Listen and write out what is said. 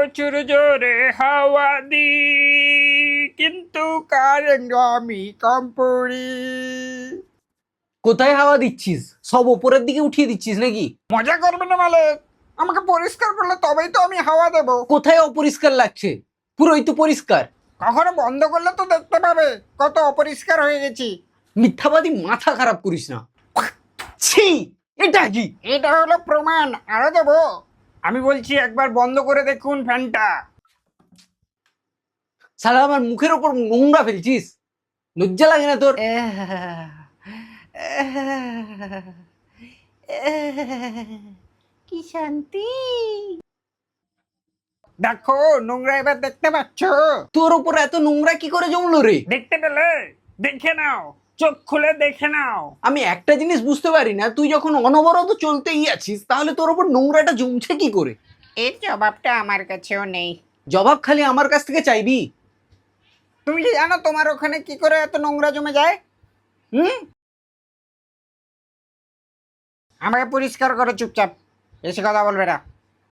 প্রচুর জোরে হাওয়া দি, কিন্তু কারেন্ট আমি কম পড়ি। কোথায় হাওয়া দিচ্ছিস? সব ওপরের দিকে উঠিয়ে দিচ্ছিস নাকি? মজা করবে না মালিক, আমাকে পরিষ্কার করলে তবেই তো আমি হাওয়া দেব। কোথায় অপরিষ্কার লাগছে? পুরোই তো পরিষ্কার। কখনো বন্ধ করলে তো দেখতে পাবে কত অপরিষ্কার হয়ে গেছি। মিথ্যাবাদী, মাথা খারাপ করিস না। ছি, এটা কি? এটা হলো প্রমাণ, আরো দেবো। আমি বলছি একবার বন্ধ করে দেখুন ফ্যানটা। শালা আমার মুখের ওপর নোংরা ফেলছিস, লজ্জা লাগে না তোর? কি শান্তি। দেখো নোংরা এবার দেখতে পাচ্ছ? তোর ওপর এত নোংরা কি করে জমলো রে? দেখতে পেলে? দেখে নাও, চোখ খুলে দেখে নাও। আমি একটা জিনিস বুঝতে পারি না, তুই যখন অনবরত চলতেই আছিস তাহলে তোর ওপর নোংরাটা জমছে কি করে? এর জবাবটা আমার কাছেও নেই। জবাব খালি আমার কাছ থেকে চাইবি? তুমি কি জানো তোমার ওখানে কি করে এত নোংরা জমে যায়? আমাকে পরিষ্কার করো চুপচাপ, বেশি কথা বলবে না।